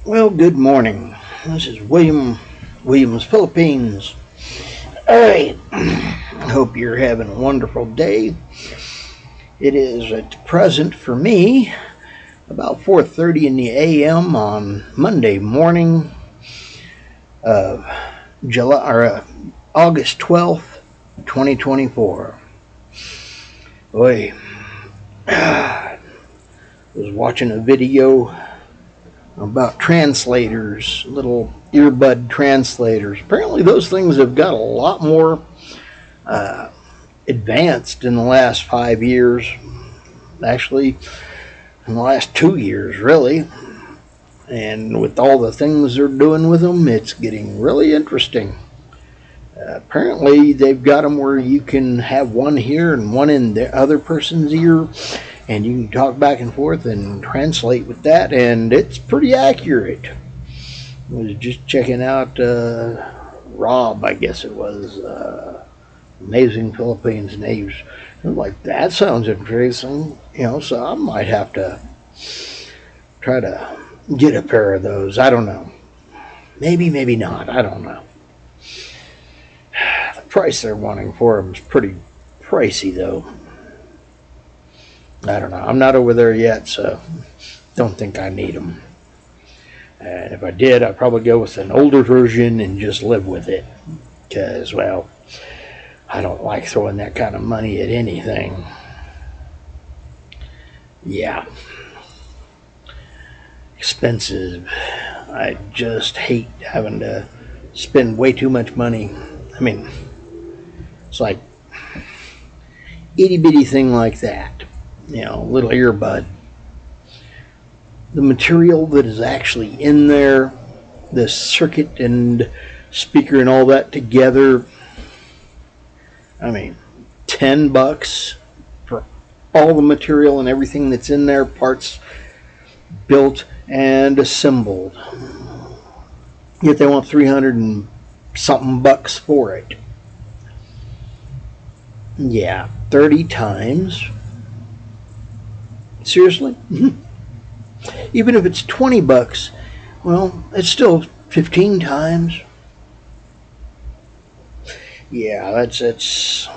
Well, good morning. This is Williams, Philippines. All right. I hope you're having a wonderful day. It is at present for me about 4:30 in the a.m. on Monday morning of August 12th, 2024. Boy, I was watching a video about translators, little earbud translators. Apparently, those things have got a lot more uh, advanced in the last 5 years. Actually, in the last 2 years, really. And with all the things they're doing with them, it's getting really interesting. Apparently, they've got them where you can have one here and one in the other person's ear, and you can talk back and forth and translate with that, and it's pretty accurate. I was just checking out Rob, I guess it was, Amazing Philippines Names. I'm like, that sounds interesting, so I might have to try to get a pair of those. I don't know. Maybe, maybe not. I don't know. The price they're wanting for them is pretty pricey, though. I don't know. I'm not over there yet, so don't think I need them. And if I did, I'd probably go with an older version and just live with it. Because, well, I don't like throwing that kind of money at anything. Yeah. Expensive. I just hate having to spend way too much money. I mean, it's like itty bitty thing like that. Little earbud. The material that is actually in there, the circuit and speaker and all that together, I mean, $10 for all the material and everything that's in there, parts built and assembled. Yet they want 300 and something bucks for it. Yeah, 30 times. Seriously? Even if it's $20, well, it's still 15 times. Yeah, that's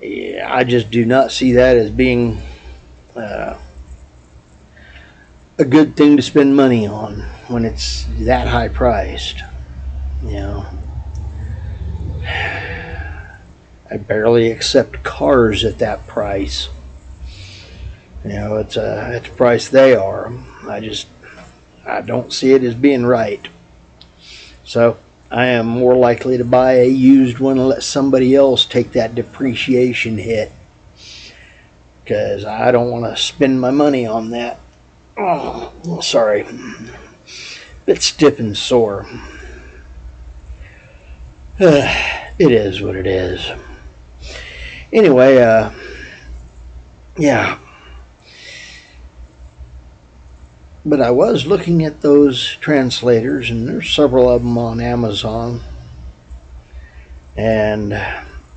yeah, I just do not see that as being a good thing to spend money on when it's that high priced. You know, I barely accept cars at that price. It's at the price they are. I don't see it as being right. So I am more likely to buy a used one and let somebody else take that depreciation hit, because I don't want to spend my money on that. Oh, sorry. Bit stiff and sore. It is what it is. Anyway, yeah. But I was looking at those translators, and there's several of them on Amazon. And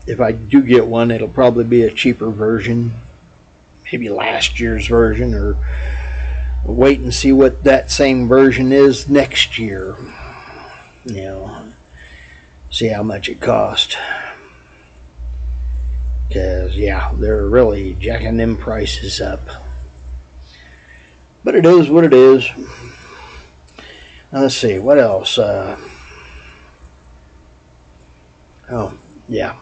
if I do get one, it'll probably be a cheaper version, maybe last year's version, or wait and see what that same version is next year. See how much it costs. Because, yeah, they're really jacking them prices up. But it is what it is. Now, let's see, what else? Oh, yeah.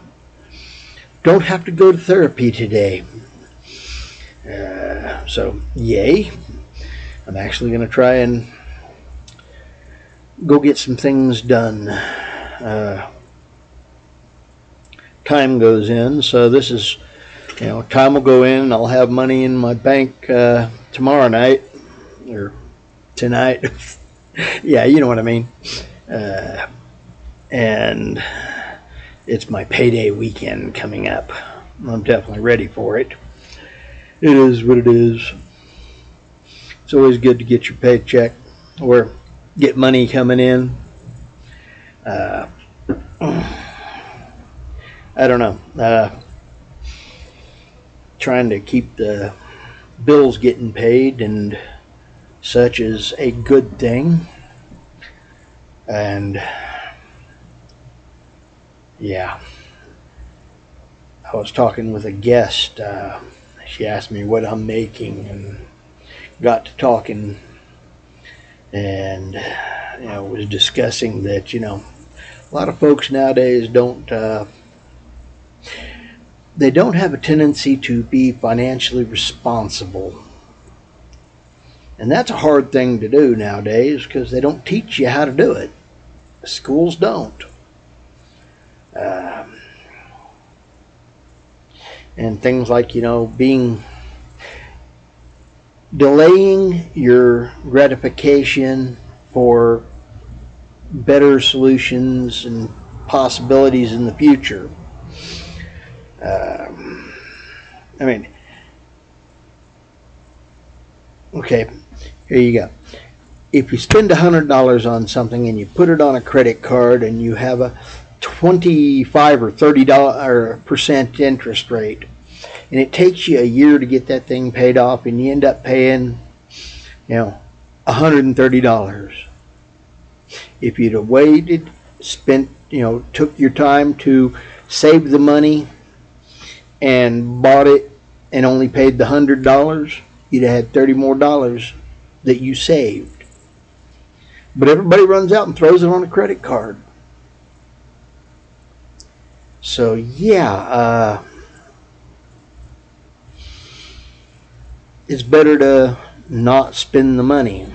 Don't have to go to therapy today. So, yay. I'm actually going to try and go get some things done. Time goes in, so this is, time will go in, and I'll have money in my bank tomorrow night, or tonight. Yeah, you know what I mean. And it's my payday weekend coming up. I'm definitely ready for it. It is what it is. It's always good to get your paycheck or get money coming in. I don't know. Trying to keep the bills getting paid and such is a good thing. And yeah, I was talking with a guest. She asked me what I'm making, and got to talking, and was discussing that a lot of folks nowadays they don't have a tendency to be financially responsible. And that's a hard thing to do nowadays because they don't teach you how to do it. The schools don't. And things like, delaying your gratification for better solutions and possibilities in the future. Okay, here you go. If you spend $100 on something and you put it on a credit card and you have a 25 or $30% interest rate, and it takes you a year to get that thing paid off, and you end up paying, $130. If you'd have waited, took your time to save the money and bought it and only paid the $100, you'd have had $30 more that you saved. But everybody runs out and throws it on a credit card. So yeah, it's better to not spend the money.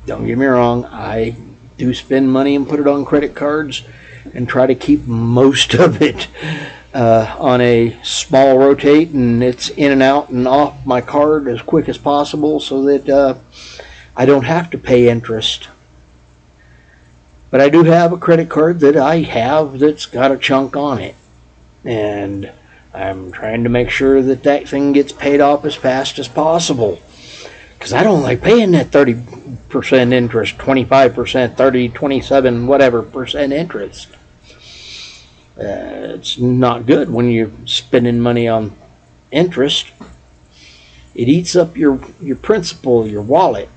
Don't get me wrong, I do spend money and put it on credit cards and try to keep most of it on a small rotate, and it's in and out and off my card as quick as possible so that I don't have to pay interest. But I do have a credit card that I have that's got a chunk on it, and I'm trying to make sure that that thing gets paid off as fast as possible, because I don't like paying that 30% interest, 25%, 30, 27, whatever percent interest. It's not good when you're spending money on interest. It eats up your principal, your wallet,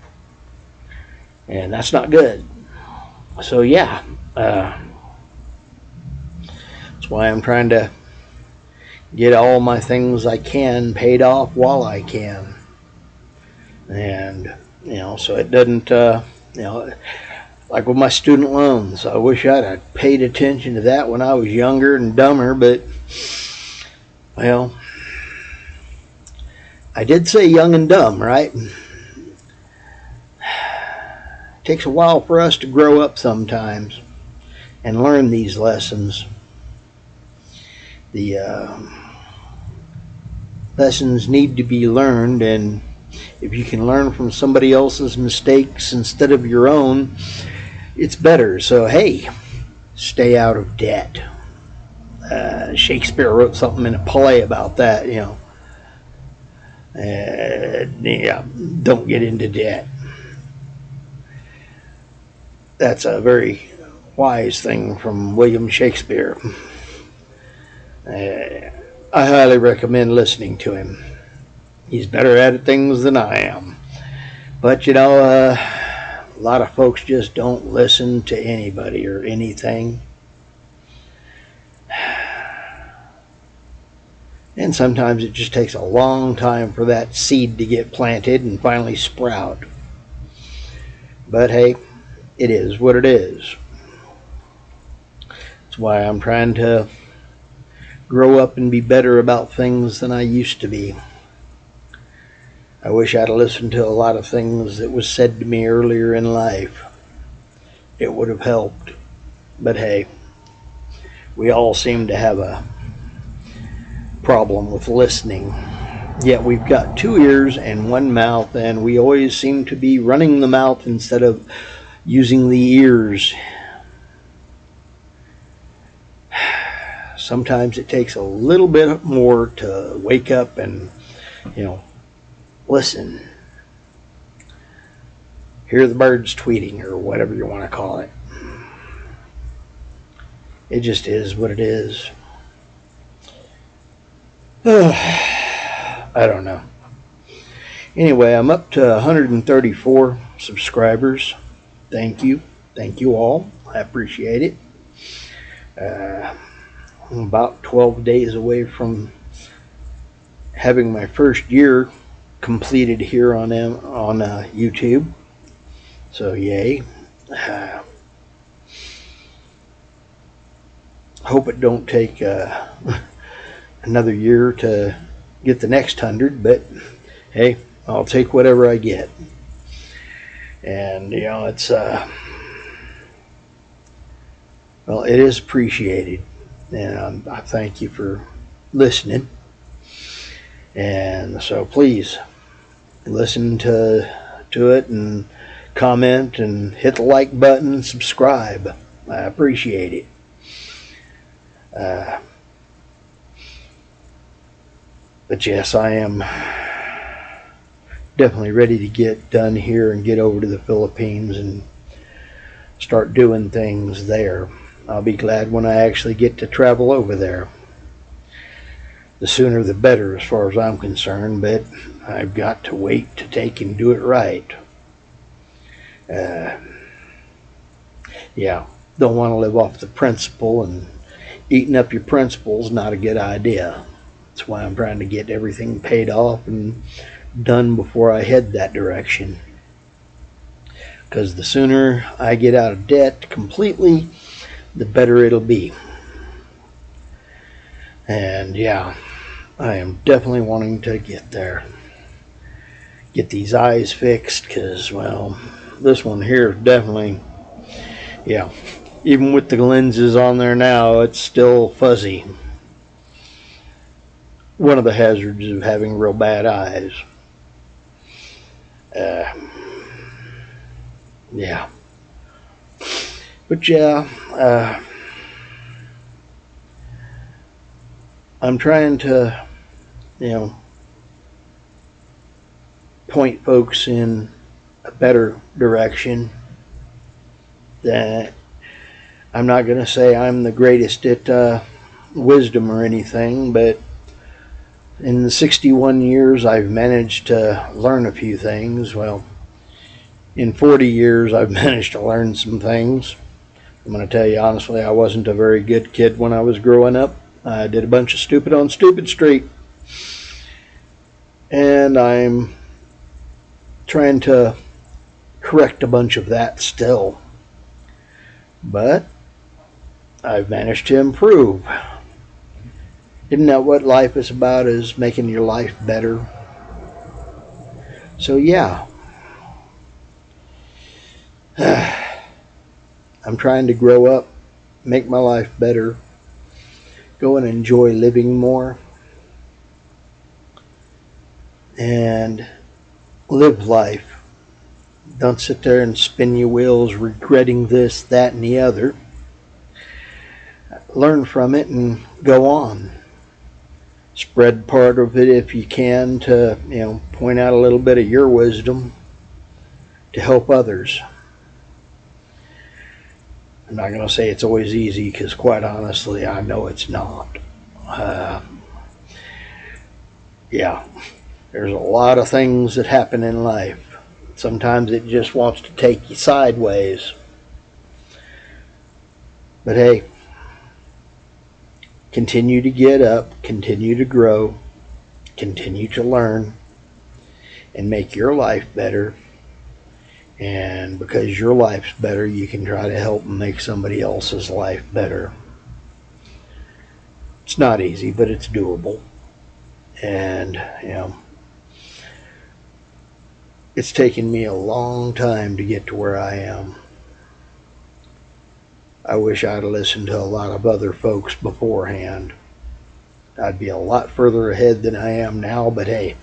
and that's not good. So yeah, that's why I'm trying to get all my things I can paid off while I can. And so it doesn't like with my student loans, I wish I'd have paid attention to that when I was younger and dumber, but well, I did say young and dumb, right? It takes a while for us to grow up sometimes and learn these lessons. The lessons need to be learned, and if you can learn from somebody else's mistakes instead of your own, it's better. So hey, stay out of debt. Shakespeare wrote something in a play about that, don't get into debt. That's a very wise thing from William Shakespeare. I highly recommend listening to him. He's better at things than I am. But a lot of folks just don't listen to anybody or anything. And sometimes it just takes a long time for that seed to get planted and finally sprout. But hey, it is what it is. That's why I'm trying to grow up and be better about things than I used to be. I wish I'd have listened to a lot of things that was said to me earlier in life. It would have helped. But hey, we all seem to have a problem with listening. Yet we've got 2 ears and 1 mouth, and we always seem to be running the mouth instead of using the ears. Sometimes it takes a little bit more to wake up and, listen. Hear the birds tweeting, or whatever you want to call it. It just is what it is. I don't know. Anyway, I'm up to 134 subscribers. Thank you. Thank you all. I appreciate it. I'm about 12 days away from having my first year completed here on YouTube. So yay. Hope it don't take another year to get the next 100, but hey, I'll take whatever I get. And you know, it's well, it is appreciated, and I thank you for listening. And so please listen to it and comment and hit the like button and subscribe. I appreciate it. But yes, I am definitely ready to get done here and get over to the Philippines and start doing things there. I'll be glad when I actually get to travel over there. The sooner the better as far as I'm concerned, but I've got to wait to take and do it right. Yeah, don't want to live off the principle, and eating up your principles not a good idea. That's why I'm trying to get everything paid off and done before I head that direction. Because the sooner I get out of debt completely, the better it'll be. And yeah, I am definitely wanting to get there. Get these eyes fixed, because, well, this one here is definitely, yeah, even with the lenses on there now, it's still fuzzy. One of the hazards of having real bad eyes. Yeah. But yeah, I'm trying to, you know, point folks in a better direction. That I'm not going to say I'm the greatest at wisdom or anything, but in the 61 years I've managed to learn a few things. Well, in 40 years I've managed to learn some things. I'm going to tell you honestly, I wasn't a very good kid when I was growing up. I did a bunch of stupid on Stupid Street. And I'm trying to correct a bunch of that still. But I've managed to improve. Isn't that what life is about, is making your life better? So yeah. I'm trying to grow up, make my life better, go and enjoy living more, and live life. Don't sit there and spin your wheels regretting this, that, and the other. Learn from it and go on. Spread part of it if you can, to, you know, point out a little bit of your wisdom to help others. I'm not going to say it's always easy, because quite honestly, I know it's not. Yeah, there's a lot of things that happen in life. Sometimes it just wants to take you sideways. But hey, continue to get up, continue to grow, continue to learn, and make your life better. And because your life's better, you can try to help make somebody else's life better. It's not easy, but it's doable. And, you know, it's taken me a long time to get to where I am. I wish I'd listened to a lot of other folks beforehand. I'd be a lot further ahead than I am now, but hey,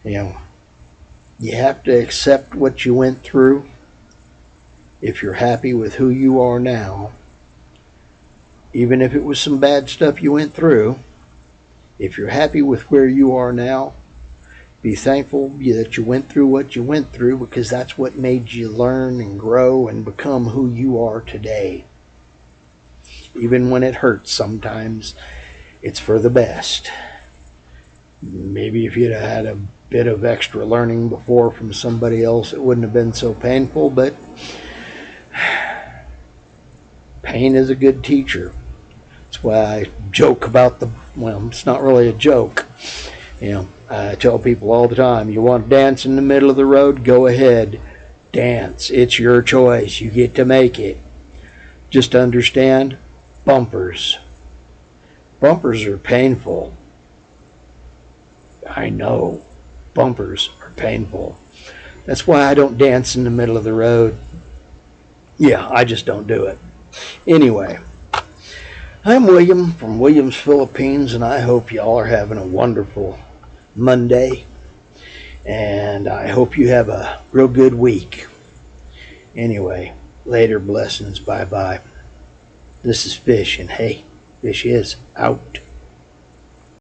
you know, you have to accept what you went through. If you're happy with who you are now, even if it was some bad stuff you went through, if you're happy with where you are now, be thankful that you went through what you went through, because that's what made you learn and grow and become who you are today. Even when it hurts sometimes, it's for the best. Maybe if you'd have had a bit of extra learning before from somebody else, it wouldn't have been so painful, but pain is a good teacher. That's why I joke about well, it's not really a joke. I tell people all the time, you want to dance in the middle of the road, go ahead. Dance. It's your choice. You get to make it. Just understand, bumpers. Bumpers are painful. I know. Bumpers are painful. That's why I don't dance in the middle of the road. Yeah, I just don't do it. Anyway, I'm William from Williams, Philippines, and I hope y'all are having a wonderful Monday. And I hope you have a real good week. Anyway, later, blessings. Bye-bye. This is Fish, and hey, Fish is out.